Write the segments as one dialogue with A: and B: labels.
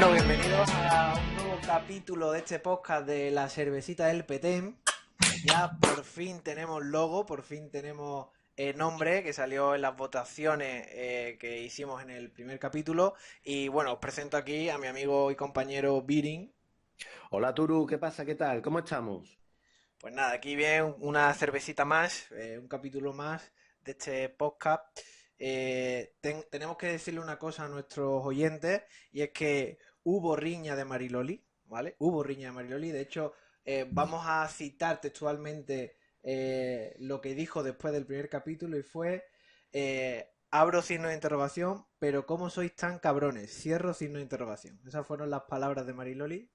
A: Bueno, bienvenidos a un nuevo capítulo de este podcast de la cervecita del Petén. Ya por fin tenemos logo, por fin tenemos nombre que salió en las votaciones que hicimos en el primer capítulo. Y bueno, os presento aquí a mi amigo y compañero Birin.
B: Hola Turu, ¿qué pasa? ¿Qué tal? ¿Cómo estamos?
A: Pues nada, aquí viene una cervecita más, un capítulo más de este podcast. Tenemos que decirle una cosa a nuestros oyentes y es que hubo riña de Mariloli, ¿vale? Hubo riña de Mariloli. De hecho, vamos a citar textualmente lo que dijo después del primer capítulo y fue, abro signo de interrogación, pero ¿cómo sois tan cabrones? Cierro signo de interrogación. Esas fueron las palabras de Mariloli.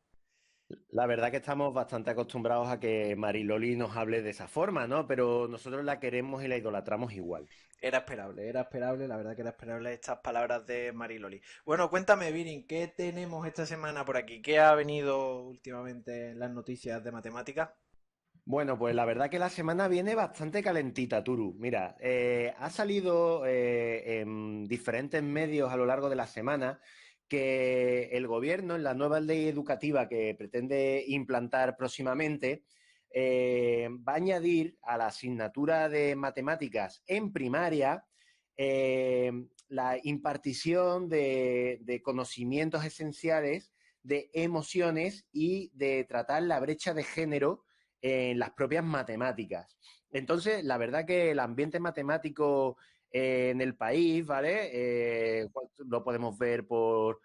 B: La verdad que estamos bastante acostumbrados a que Mariloli nos hable de esa forma, ¿no? Pero nosotros la queremos y la idolatramos igual.
A: Era esperable, la verdad que era esperable estas palabras de Mariloli. Bueno, cuéntame, Virin, ¿qué tenemos esta semana por aquí? ¿Qué ha venido últimamente en las noticias de matemáticas?
B: Bueno, pues la verdad que la semana viene bastante calentita, Turu. Mira, ha salido en diferentes medios a lo largo de la semana que el gobierno, en la nueva ley educativa que pretende implantar próximamente, va a añadir a la asignatura de matemáticas en primaria eh, la impartición de conocimientos esenciales de emociones y de tratar la brecha de género en las propias matemáticas. Entonces, la verdad que el ambiente matemático en el país, ¿vale? Lo podemos ver por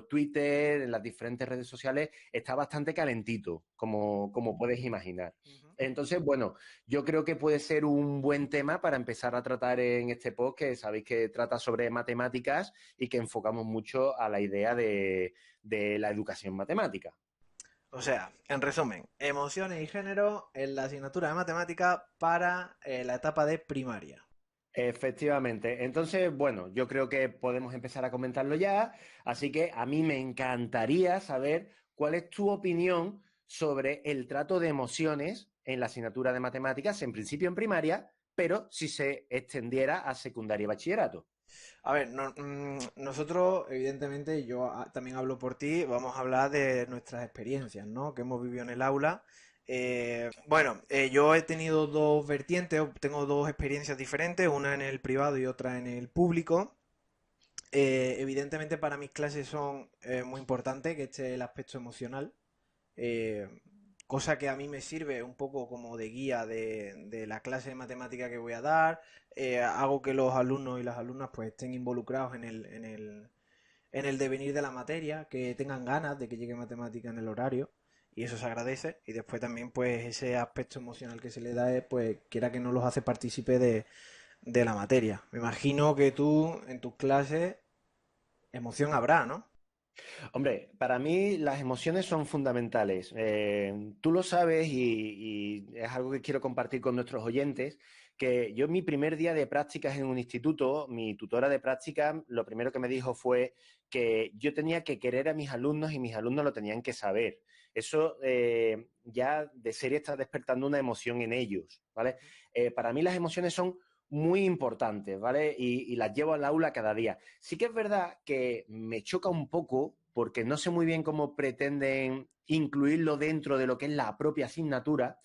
B: Twitter, en las diferentes redes sociales, está bastante calentito, como puedes imaginar.
A: Ujú.
B: Entonces, bueno, yo creo que puede ser un buen tema para empezar a tratar en este post, que sabéis que trata sobre matemáticas y que enfocamos mucho a la idea de la educación matemática.
A: O sea, en resumen, emociones y género en la asignatura de matemáticas para la etapa de primaria.
B: Efectivamente. Entonces, bueno, yo creo que podemos empezar a comentarlo ya. Así que a mí me encantaría saber cuál es tu opinión sobre el trato de emociones en la asignatura de matemáticas, en principio en primaria, pero si se extendiera a secundaria y bachillerato.
A: A ver, nosotros, evidentemente, yo también hablo por ti, vamos a hablar de nuestras experiencias, ¿no? Que hemos vivido en el aula. Bueno, yo he tenido dos vertientes, tengo dos experiencias diferentes, una en el privado y otra en el público. Evidentemente para mis clases son muy importantes que esté el aspecto emocional, eh, cosa que a mí me sirve un poco como de guía de la clase de matemática que voy a dar. Hago que los alumnos y las alumnas pues estén involucrados en el devenir de la materia, que tengan ganas de que llegue matemática en el horario. Y eso se agradece. Y después también, pues, ese aspecto emocional que se le da es, pues, quiera que no los hace partícipe de la materia. Me imagino que tú, en tus clases, emoción habrá, ¿no?
B: Hombre, para mí las emociones son fundamentales. Tú lo sabes y es algo que quiero compartir con nuestros oyentes, que yo en mi primer día de prácticas en un instituto, mi tutora de prácticas, lo primero que me dijo fue que yo tenía que querer a mis alumnos y mis alumnos lo tenían que saber. Eso ya de serie está despertando una emoción en ellos, ¿vale? Para mí las emociones son muy importantes, ¿vale? Y las llevo al aula cada día. Sí que es verdad que me choca un poco porque no sé muy bien cómo pretenden incluirlo dentro de lo que es la propia asignatura,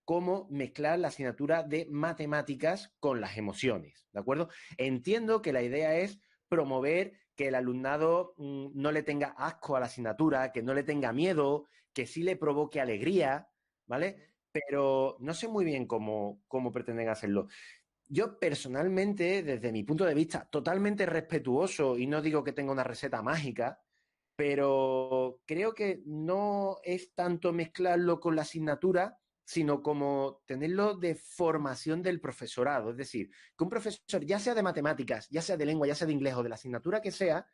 B: cómo mezclar la asignatura de matemáticas con las emociones, ¿de acuerdo? Entiendo que la idea es promover que el alumnado no le tenga asco a la asignatura, que no le tenga miedo, que sí le provoque alegría, ¿vale? Pero no sé muy bien cómo pretenden hacerlo. Yo personalmente, desde mi punto de vista, totalmente respetuoso, y no digo que tenga una receta mágica, pero creo que no es tanto mezclarlo con la asignatura, sino como tenerlo de formación del profesorado. Es decir, que un profesor, ya sea de matemáticas, ya sea de lengua, ya sea de inglés o de la asignatura que sea,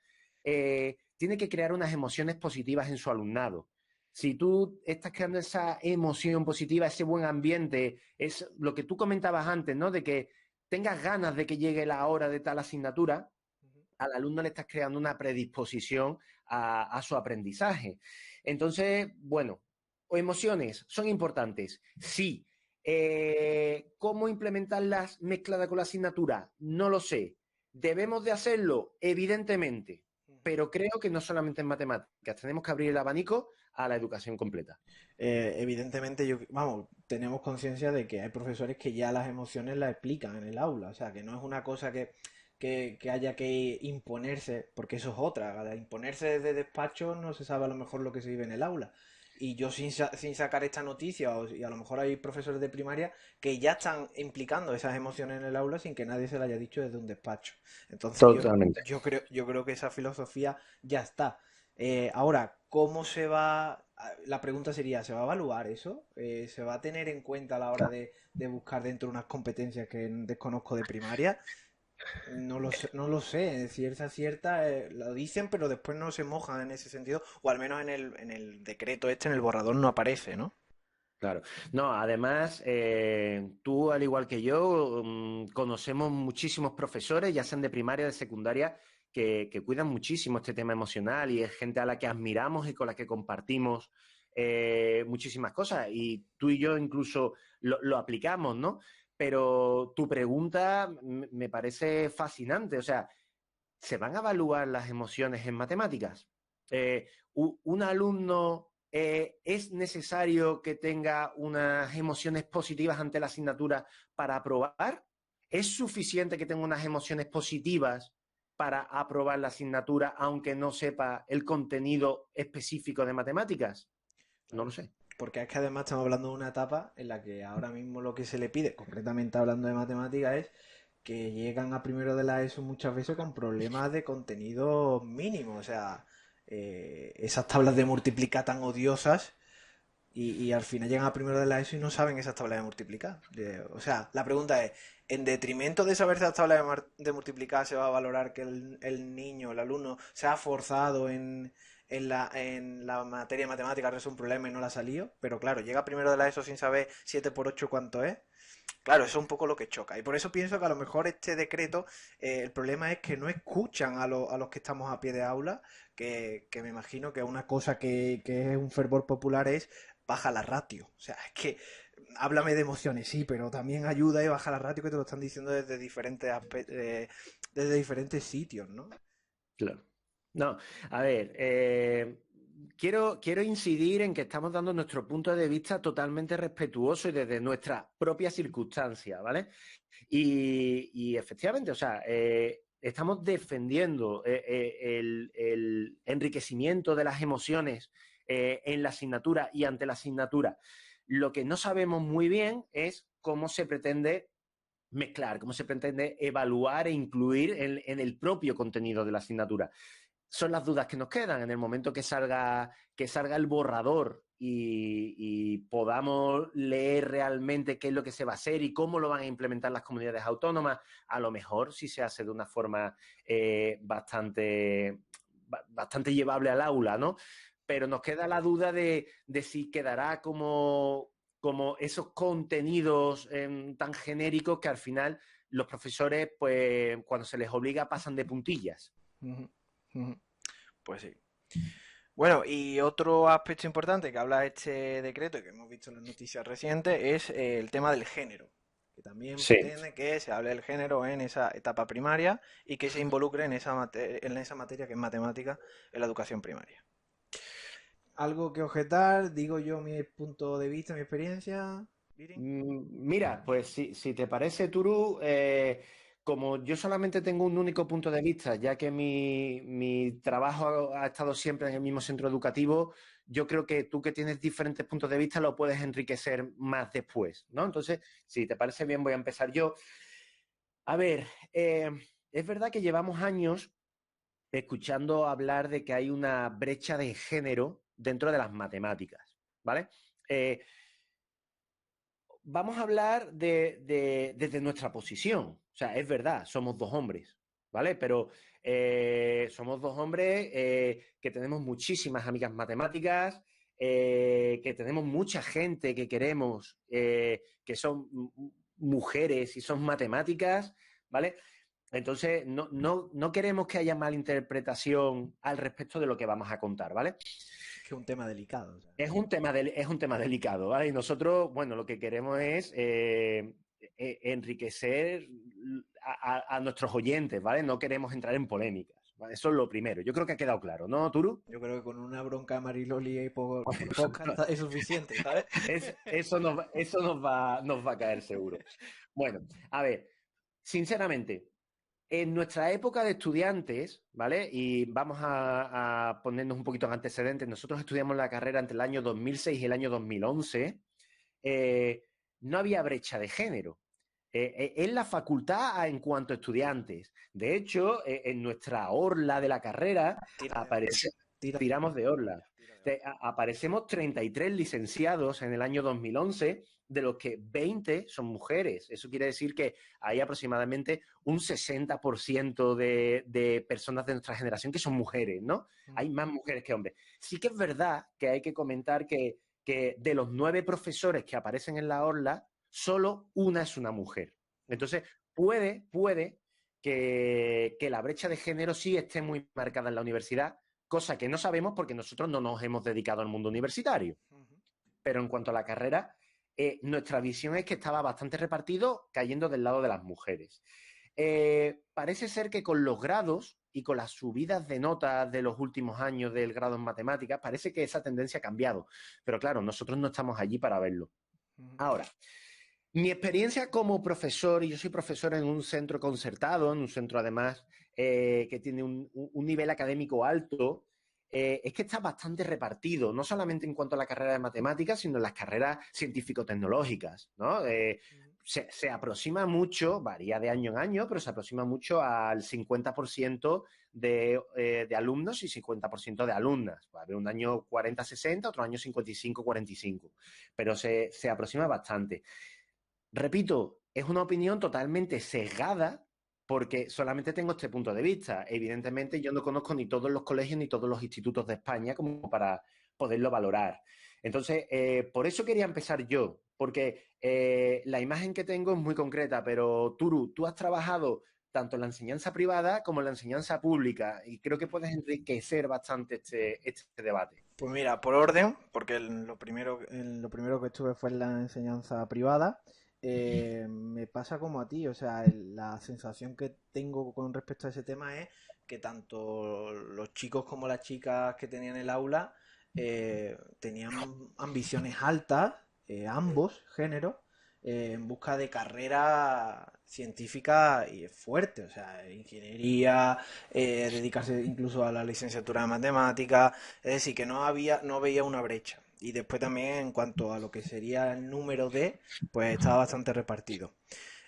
B: tiene que crear unas emociones positivas en su alumnado. Si tú estás creando esa emoción positiva, ese buen ambiente, es lo que tú comentabas antes, ¿no? De que tengas ganas de que llegue la hora de tal asignatura, al alumno le estás creando una predisposición a su aprendizaje. Entonces, bueno, emociones son importantes, sí. ¿Cómo implementarlas mezcladas con la asignatura? No lo sé. ¿Debemos de hacerlo? Evidentemente. pero creo que no solamente en matemáticas, tenemos que abrir el abanico a la educación completa.
A: Evidentemente, vamos, tenemos conciencia de que hay profesores que ya las emociones las explican en el aula, o sea, que no es una cosa que haya que imponerse, porque eso es otra, al imponerse desde despacho no se sabe a lo mejor lo que se vive en el aula. Y yo sin sacar esta noticia, y a lo mejor hay profesores de primaria que ya están implicando esas emociones en el aula sin que nadie se lo haya dicho desde un despacho. Entonces
B: Totalmente.
A: yo creo que esa filosofía ya está. Ahora, ¿cómo se va? La pregunta sería, ¿se va a evaluar eso? ¿Se va a tener en cuenta a la hora de buscar dentro unas competencias que desconozco de primaria? No lo sé, es cierta, cierta, lo dicen, pero después no se mojan en ese sentido, o al menos en el decreto este, en el borrador no aparece, ¿no?
B: Claro. No, además, tú, al igual que yo, conocemos muchísimos profesores, ya sean de primaria, de secundaria, que cuidan muchísimo este tema emocional y es gente a la que admiramos y con la que compartimos muchísimas cosas. Y tú y yo incluso lo aplicamos, ¿no? Pero tu pregunta me parece fascinante. O sea, ¿se van a evaluar las emociones en matemáticas? ¿Un alumno es necesario que tenga unas emociones positivas ante la asignatura para aprobar? ¿Es suficiente que tenga unas emociones positivas para aprobar la asignatura aunque no sepa el contenido específico de matemáticas? No lo
A: Claro.
B: sé.
A: Porque es que además estamos hablando de una etapa en la que ahora mismo lo que se le pide, concretamente hablando de matemáticas, es que llegan a primero de la ESO muchas veces con problemas de contenido mínimo. O sea, esas tablas de multiplicar tan odiosas y al final llegan a primero de la ESO y no saben esas tablas de multiplicar. O sea, la pregunta es, ¿en detrimento de saber esas tablas de multiplicar se va a valorar que el niño, el alumno, se ha forzado en la materia de matemáticas a resolver un problema y no la ha salido? Pero claro, llega primero de la ESO sin saber 7 por 8 cuánto es. Claro, eso es un poco lo que choca. Y por eso pienso que a lo mejor este decreto, el problema es que no escuchan a los que estamos a pie de aula, que me imagino que una cosa que es un fervor popular es baja la ratio. O sea, es que háblame de emociones, sí, pero también ayuda y baja la ratio que te lo están diciendo desde desde diferentes sitios, ¿no?
B: Claro. No, a ver, quiero incidir en que estamos dando nuestro punto de vista totalmente respetuoso y desde nuestra propia circunstancia, ¿vale? Y efectivamente, o sea, estamos defendiendo el enriquecimiento de las emociones en la asignatura y ante la asignatura. Lo que no sabemos muy bien es cómo se pretende mezclar, cómo se pretende evaluar e incluir en el propio contenido de la asignatura. Son las dudas que nos quedan en el momento que salga el borrador y podamos leer realmente qué es lo que se va a hacer y cómo lo van a implementar las comunidades autónomas. A lo mejor si se hace de una forma bastante llevable al aula, ¿no? Pero nos queda la duda de si quedará como esos contenidos tan genéricos que al final los profesores, pues cuando se les obliga, pasan de puntillas.
A: Ujú, ujú. Pues sí. Bueno, y otro aspecto importante que habla este decreto y que hemos visto en las noticias recientes es el tema del género, que también
B: Sí.
A: pretende que se hable del género en esa etapa primaria y que se involucre en esa materia que es matemática en la educación primaria. ¿Algo que objetar? Digo yo mi punto de vista, mi experiencia. Viri.
B: Mira, pues si te parece, Turu, como yo solamente tengo un único punto de vista, ya que mi trabajo ha estado siempre en el mismo centro educativo, yo creo que tú que tienes diferentes puntos de vista lo puedes enriquecer más después, ¿no? Entonces, si te parece bien, voy a empezar yo. A ver, es verdad que llevamos años escuchando hablar de que hay una brecha de género dentro de las matemáticas, ¿vale? Eh, Vamos a hablar desde nuestra posición. O sea, es verdad, somos dos hombres, ¿vale? Pero somos dos hombres que tenemos muchísimas amigas matemáticas, que tenemos mucha gente que queremos, que son mujeres y son matemáticas, ¿vale? Entonces, no queremos que haya malinterpretación al respecto de lo que vamos a contar, ¿vale?
A: Es que es un tema delicado. O sea.
B: Es un tema delicado, ¿vale? Y nosotros, bueno, lo que queremos es enriquecer a nuestros oyentes, ¿vale? No queremos entrar en polémicas, Eso es lo primero. Yo creo que ha quedado claro, ¿no, Turu?
A: Yo creo que con una bronca de Mariloli y por podcast es suficiente, ¿sabes?
B: Eso nos va a caer seguro. Bueno, a ver, sinceramente, en nuestra época de estudiantes, ¿vale? Y vamos a ponernos un poquito en antecedentes. Nosotros estudiamos la carrera entre el año 2006 y el año 2011. eh, no había brecha de género. En la facultad en cuanto a estudiantes. De hecho, en nuestra orla de la carrera
A: Tira de orla,
B: aparece,
A: tira de
B: tiramos
A: orla,
B: de orla.
A: tira de orla.
B: Aparecemos 33 licenciados en el año 2011, de los que 20 son mujeres. Eso quiere decir que hay aproximadamente un 60% de personas de nuestra generación que son mujeres, ¿no? Hay más mujeres que hombres. Sí que es verdad que hay que comentar que de los 9 profesores que aparecen en la orla, solo una es una mujer. Entonces, puede que la brecha de género sí esté muy marcada en la universidad, cosa que no sabemos porque nosotros no nos hemos dedicado al mundo universitario. Pero en cuanto a la carrera, nuestra visión es que estaba bastante repartido, cayendo del lado de las mujeres. Parece ser que con los grados y con las subidas de notas de los últimos años del grado en matemáticas, parece que esa tendencia ha cambiado. Pero claro, nosotros no estamos allí para verlo. Ahora, mi experiencia como profesor, y yo soy profesor en un centro concertado, en un centro además que tiene un nivel académico alto, es que está bastante repartido, no solamente en cuanto a la carrera de matemáticas, sino en las carreras científico-tecnológicas, ¿no? Se aproxima mucho, varía de año en año, pero se aproxima mucho al 50% de alumnos y 50% de alumnas. Va a haber un año 40-60, otro año 55-45, pero se aproxima bastante. Repito, es una opinión totalmente sesgada porque solamente tengo este punto de vista. Evidentemente, yo no conozco ni todos los colegios ni todos los institutos de España como para poderlo valorar. Entonces, por eso quería empezar yo, porque la imagen que tengo es muy concreta, pero Turu, tú has trabajado tanto en la enseñanza privada como en la enseñanza pública y creo que puedes enriquecer bastante este debate.
A: Pues mira, por orden, porque lo primero que estuve fue en la enseñanza privada, me pasa como a ti, o sea, la sensación que tengo con respecto a ese tema es que tanto los chicos como las chicas que tenían el aula tenían ambiciones altas, ambos géneros, en busca de carrera científica y fuerte, o sea, ingeniería, dedicarse incluso a la licenciatura de matemáticas, es decir, que no veía una brecha. Y después también en cuanto a lo que sería el número de, pues estaba bastante repartido.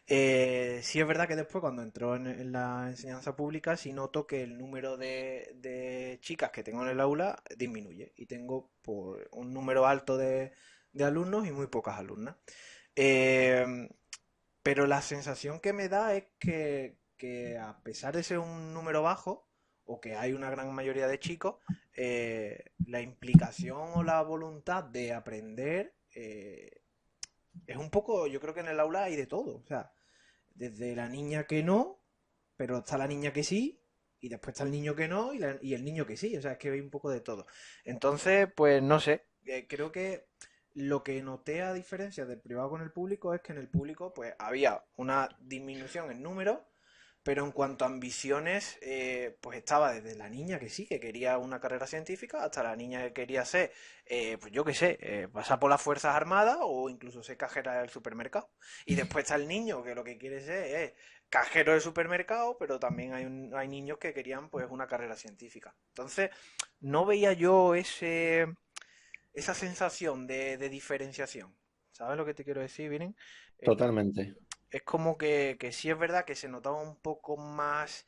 A: Sí es verdad que después cuando entró en la enseñanza pública sí noto que el número de chicas que tengo en el aula disminuye y tengo por un número alto de alumnos y muy pocas alumnas. Eh, pero la sensación que me da es que a pesar de ser un número bajo, o que hay una gran mayoría de chicos, la implicación o la voluntad de aprender es un poco, yo creo que en el aula hay de todo. O sea, desde la niña que no, pero está la niña que sí, y después está el niño que no y el niño que sí. O sea, es que hay un poco de todo. Entonces, pues no sé, creo que lo que noté a diferencia del privado con el público es que en el público pues había una disminución en número, pero en cuanto a ambiciones, pues estaba desde la niña que sí, que quería una carrera científica, hasta la niña que quería ser, pues yo qué sé, pasar por las Fuerzas Armadas o incluso ser cajera del supermercado. Y después está el niño que lo que quiere ser es cajero del supermercado, pero también hay niños que querían pues una carrera científica. Entonces, no veía yo esa sensación de diferenciación. ¿Sabes lo que te quiero decir, Viren?
B: Totalmente.
A: Es como que sí es verdad que se notaba un poco más,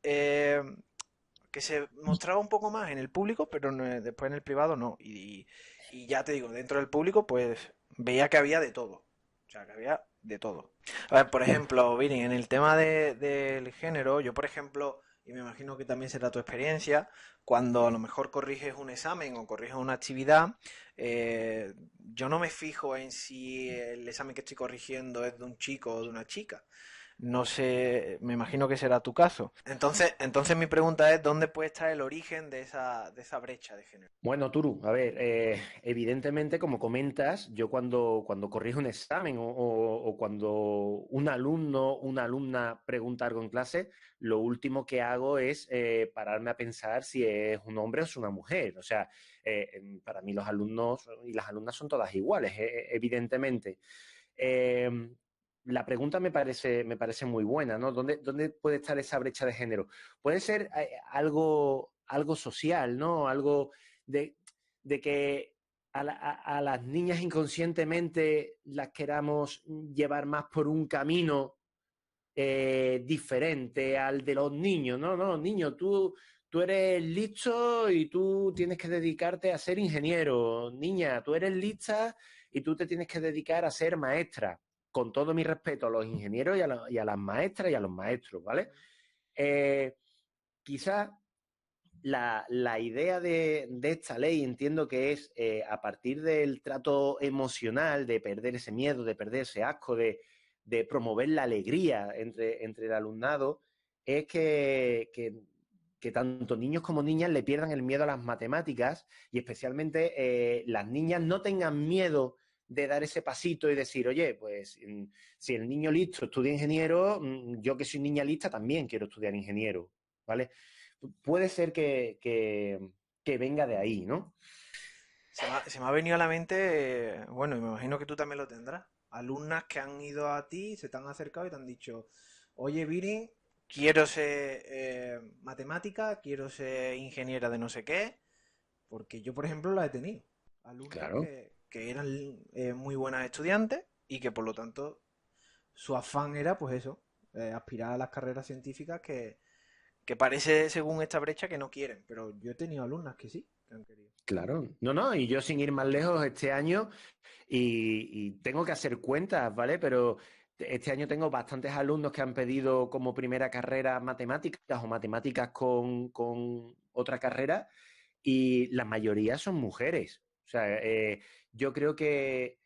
A: eh, que se mostraba un poco más en el público, pero después en el privado no. Y ya te digo, dentro del público pues veía que había de todo. O sea, que había de todo. A ver, por ejemplo, Vini, en el tema del género, yo por ejemplo, y me imagino que también será tu experiencia, cuando a lo mejor corriges un examen o corriges una actividad, yo no me fijo en si el examen que estoy corrigiendo es de un chico o de una chica. No sé, me imagino que será tu caso. Entonces mi pregunta es, ¿dónde puede estar el origen de esa brecha de género?
B: Bueno, Turu, a ver, evidentemente, como comentas, yo cuando corrijo un examen o cuando un alumno, una alumna pregunta algo en clase, lo último que hago es pararme a pensar si es un hombre o es una mujer. O sea, para mí los alumnos y las alumnas son todas iguales, evidentemente. Eh, la pregunta me parece muy buena, ¿no? ¿Dónde puede estar esa brecha de género? Puede ser algo social, ¿no? Algo de, de que a las niñas inconscientemente las queramos llevar más por un camino diferente al de los niños, ¿no? No, niño, tú eres listo y tú tienes que dedicarte a ser ingeniero. Niña, tú eres lista y tú te tienes que dedicar a ser maestra. Con todo mi respeto a los ingenieros y a las maestras y a los maestros, ¿vale? Eh, Quizás la idea de esta ley entiendo que es a partir del trato emocional, de perder ese miedo, de perder ese asco, de promover la alegría entre el alumnado, es que tanto niños como niñas le pierdan el miedo a las matemáticas y especialmente las niñas no tengan miedo de dar ese pasito y decir, oye, pues si el niño listo estudia ingeniero, yo que soy niña lista también quiero estudiar ingeniero, ¿vale? Puede ser que venga de ahí, ¿no?
A: Se me ha venido a la mente, bueno, y me imagino que tú también lo tendrás. Alumnas que han ido a ti, se te han acercado y te han dicho, oye, Viri, quiero ser matemática, quiero ser ingeniera de no sé qué, porque yo, por ejemplo, la he tenido. Alumnas
B: Claro.
A: que eran muy buenas estudiantes y que, por lo tanto, su afán era, pues eso, aspirar a las carreras científicas que parece, según esta brecha, que no quieren. Pero yo he tenido alumnas que sí, que han querido.
B: Claro, no, no, y yo sin ir más lejos este año, y tengo que hacer cuentas, ¿vale? Pero este año tengo bastantes alumnos que han pedido como primera carrera matemáticas o matemáticas con otra carrera, y la mayoría son mujeres. O sea, yo creo que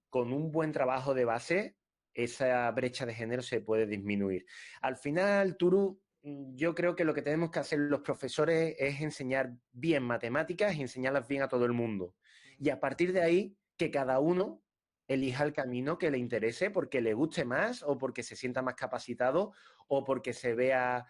B: con un buen trabajo de base, esa brecha de género se puede disminuir. Al final, Turu, yo creo que lo que tenemos que hacer los profesores es enseñar bien matemáticas y enseñarlas bien a todo el mundo. Y a partir de ahí, que cada uno elija el camino que le interese porque le guste más o porque se sienta más capacitado o porque se vea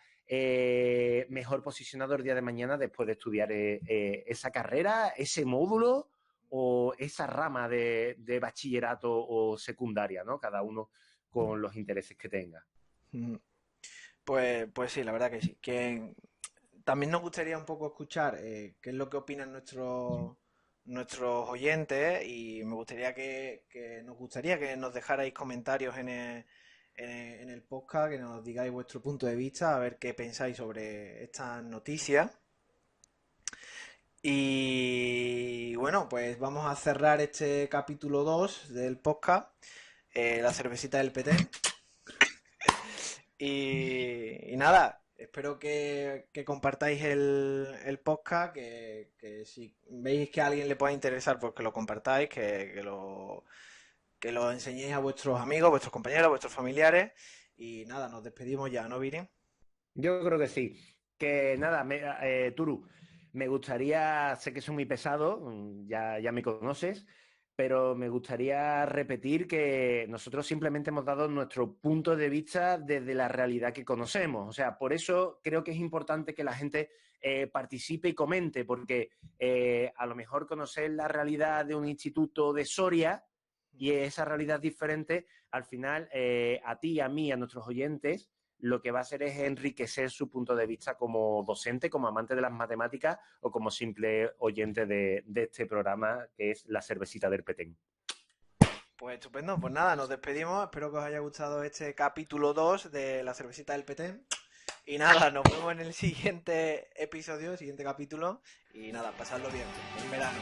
B: mejor posicionado el día de mañana después de estudiar esa carrera, ese módulo o esa rama de bachillerato o secundaria, ¿no? Cada uno con los intereses que tenga.
A: Mm. Pues sí, la verdad que sí. Que también nos gustaría un poco escuchar qué es lo que opinan nuestros oyentes y me gustaría que nos gustaría que nos dejarais comentarios en el podcast, que nos digáis vuestro punto de vista, a ver qué pensáis sobre estas noticias. Y bueno, pues vamos a cerrar este capítulo 2 del podcast, la cervecita del PT. Y nada, espero que compartáis el podcast, que si veis que a alguien le pueda interesar, pues que lo compartáis, que lo enseñéis a vuestros amigos, vuestros compañeros, vuestros familiares. Y nada, nos despedimos ya, ¿no, Viri?
B: Yo creo que sí. Que nada, Turu, me gustaría, sé que soy muy pesado, ya me conoces, pero me gustaría repetir que nosotros simplemente hemos dado nuestro punto de vista desde la realidad que conocemos. O sea, por eso creo que es importante que la gente participe y comente, porque a lo mejor conocer la realidad de un instituto de Soria y esa realidad diferente, al final, a ti, a mí, a nuestros oyentes, lo que va a hacer es enriquecer su punto de vista como docente, como amante de las matemáticas o como simple oyente de este programa que es La Cervecita del Petén.
A: Pues estupendo, pues nada, nos despedimos. Espero que os haya gustado este capítulo 2 de la cervecita del PT. Y nada, nos vemos en el siguiente episodio, el siguiente capítulo. Y nada, pasadlo bien. En verano.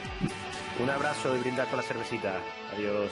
B: Un abrazo y brindar con la cervecita. Adiós.